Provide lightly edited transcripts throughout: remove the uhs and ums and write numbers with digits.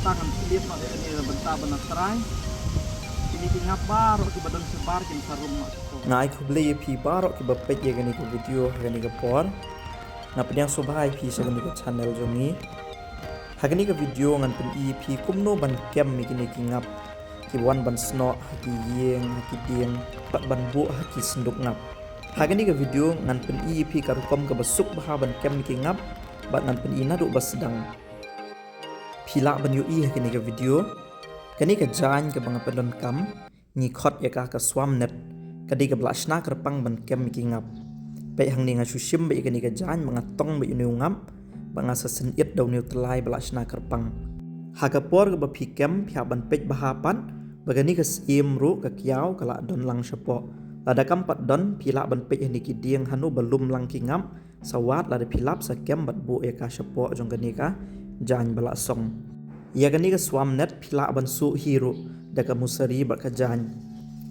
tangan lihat nak ini bentar benar terai ini tinggal baru di badan sebar kin sarum mak ngai ku beli pi barok ki bapet ye gani ku video gani ka por na penyang subhai pi sa gani ka channel jongi hagani ka video ngan pen i pi kumno ban kem mi gani ki ngap ki wan ban sno haki yeng haki tieng pat ban bu haki senduk ngap hagani ka video ngan pen i pi ka rukom ka basuk baha ban kem mi ki ngap bat ngan pen i na du bas sedang pila ban yu i hagani ka video kani ka jan ka bang pendon kam ni khot ya ka swam net kadi ka blashna kerpang ban kem mi ki ngap pe hang ni nga shushim be kani ka jan mga tong be inu ngap banga sa sen it daw niu tlai blashna kerpang haga por ka ba phi kem phya ban pej bahapan bagani ka sim ru ka kyau kala don lang shapo lada kam pat don phila ban pej ni ki dieng hanu balum lang ki ngam sawat lada philap sa kem bat bu e ka shapo jong kani ka jan bala song ya kani ka swam net phila ban su hiru daga musari ba ka jan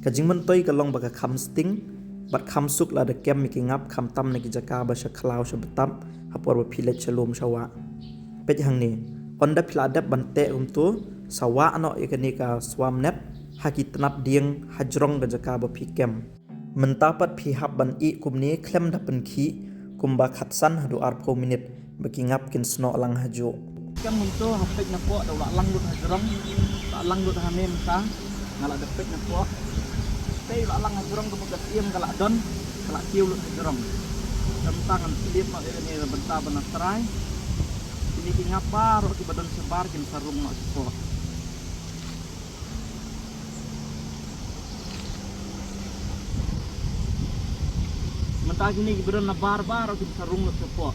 ka jingman toy ka long ba ka kham sting bat kham suk lada kem mi ki ngap kham tam na ki jaka ba sha khlaw sha batam hapor ba philet chalom shawa pej hang ni onda phila dap ban te tu sawa no ya kani ka swam net haki tanap dieng hajrong da jaka ba phi kem mentapat phi hab ban I kumni klem da pen khi kumba khatsan hadu arpho minute baki ngap kin sno lang haju kem munto hapet na po daw lang lut hajrong lang lut hamem ka ngala depet na po tei lang hajrong ko bukas iem kala don kala kiu lut hajrong tangan lihat nak ini bentar benar terai ini tinggal baru di badan sebar kin sarum nak po mentah gini giberan na bar kin sarung nak po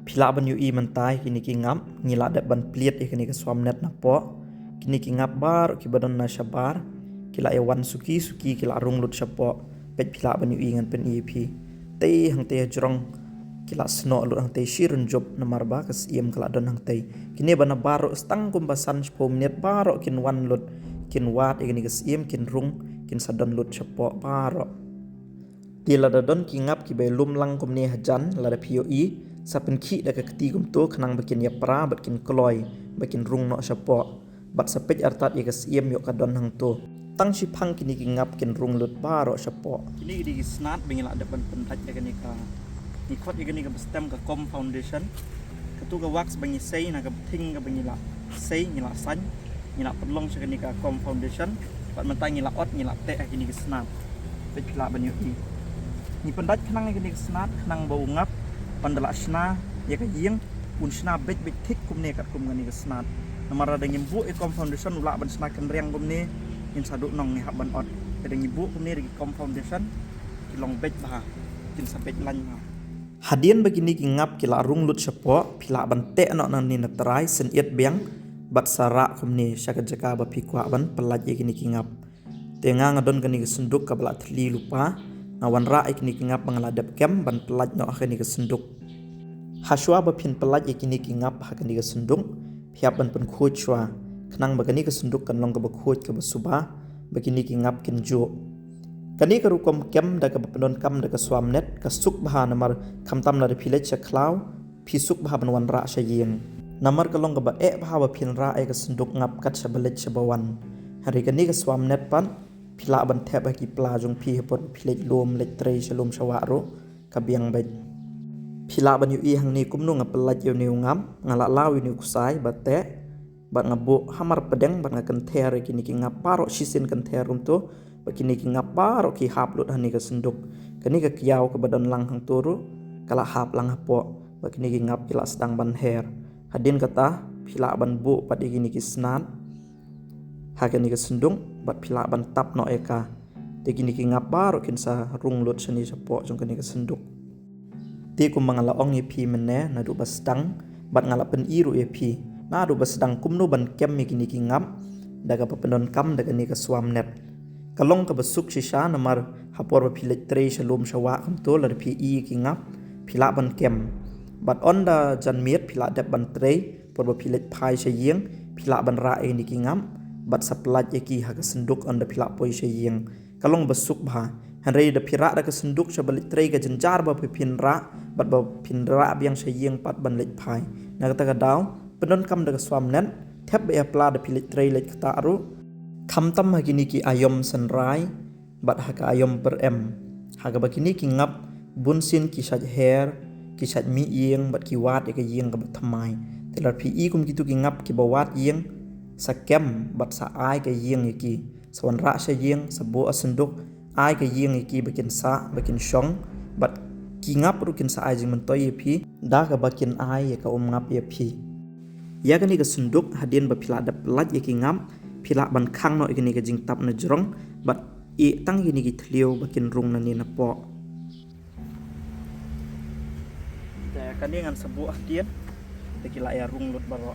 phila ban yu I mentai kini ki ngam ngila dat ban pliet kini ka swam net na po kini ki ngap bar ki badan na shabar kila e wan suki kila rung lut shapo pet phila ban yu I ngan pen EP te hang te jrong kila sno lut hang te shirun job na marba kas iem kala don hang te kini bana baro stang kumbasan 10 minit baro kin wan lut kin wat kini kas iem kin rung kin sadon lut shapo baro tila da don ki ngap ki be lum lang kumne hajan la da POE sapen ki da ka keti kum to khnang bakin ya pra bakin kloy bakin rung no shapo bat sapej artat ya kas iem yo ka don hang to tang shi phang kini ki ngap kin rung lut baro shapo kini di snat bengila depan pentaj ya kini ka ni khot ya kini ka stem ka com foundation ketu ka wax bengi sei na ka thing ka bengila sei ngila san ngila pedlong sa kini ka com foundation bat mentang ngila ot ngila te kini ka snat pej pila banyu ni pentaj khnang kini ka snat khnang bau ngap pandala sna ya ka yeng pun sna bet thik kumne kat kum kini ka snat namara da ngimbu e com foundation ula ban sna kan riang kumne in saduk nong ni haban ot kadang ibu kumni di com foundation kilong bet bah kin sabet lan hadian begini ki ngap kila rung lut shapo phila ban te no nan ni natrai sen yet beng bat sara kumni shaka jaka ba phikwa ban pelaj kini ki ngap tenga ngadon kini ki senduk ka bala thli lupa nawan ra kini ki ngap bangaladap kem ban pelaj no kini ki senduk haswa ba phin pelaj kini ki ngap ha kini ki senduk phiap ban pen khuchwa khnang bagani ka sunduk kan long ka bakhoj ka basuba bagini ki ngap kin jo kani ka rukom kem da ka pendon kam da ka swam net ka suk bha namar khamtam la phile cha khlaw phi suk bha ban wan ra sha yeng namar ka long ka ba e bha ba phin ra e ka sunduk ngap kat cha balet cha bawan hari kani ka swam net pan phila ban the ba ki pla jong phi hepot phile lom le tre shalom shawa ro ka biang bet phila ban yu I hang ni kumnu nga pelaj yu ni ngam ngala law yu ni kusai ba te bat ngabo hamar pedeng bat ngakan ter kini ki ngaparo sisin kan terum to bakini ki ngaparo ki haplut hani ka senduk kani ka kiau ka badan lang hang turu kala hap lang hapo bakini ki ngap kila sedang ban her hadin kata phila ban bu pat kini ki snan ha kani ka sendung bat phila ban tap no eka te kini ki ngaparo kin sa rung lut sani sapo jong kani ka senduk ti kum mangala ong ye phi menne na du bastang bat ngala pen iru ye phi na du basdang kumnu ban kem mi kini ki ngam daga papendon kam daga ni ka swam net kalong ka basuk shisha namar hapor ba philet tre shalom shawa kam to lar phi I ki ngap phila ban kem bat onda jan miet phila dap ban tre por ba philet phai shayeng phila ban ra e ni ki ngam bat saplaj ki ha ka senduk onda phila poi shayeng kalong basuk bha Henry da pira da kesenduk sebalik tray ke jenjar ba pipinra bat ba pinra biang sayeng pat ban lek pai na kata ka daw pendon kam da swam nen thep be apla da pilik tray lek kata aru kam tam hagini ki ayom senrai bat haka ayom per em haga bakini ki ngap bunsin ki saj hair ki saj mi yeng bat ki wat ke yeng ka thamai telar pi i kum kitu ki ngap ki bawat yeng sakem bat sa ai ke yeng ki sawan ra sa yeng sabo asenduk ai ke yeng ki bakin sa bakin shong bat ki ngap rukin sa ai jing mentoy pi da ka bakin ai ka ngap ye pi ya kani ka sunduk hadien ba pila da pelat ye ki ngam pila ban khang no ikini ka jing tap na jrong bat i tang ini ki thlio bakin rung na ni na po ta kani ngan sabo hadien ta ki la ya rung lut baro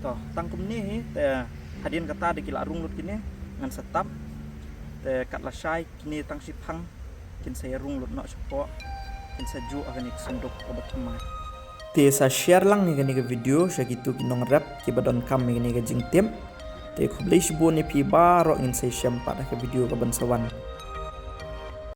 to tangkum ni ta hadien kata de ki la rung lut kini ngan setap kat la shai kini tang sipang kin saya rung lut nak sepo kin saju akan ik senduk obat kemai te sa share lang ni gani ke video sagitu kinong rap ki badon kam ni gani ke jing tem te khoblei shbo ni pi baro ngin sai syam pada ke video ka bansawan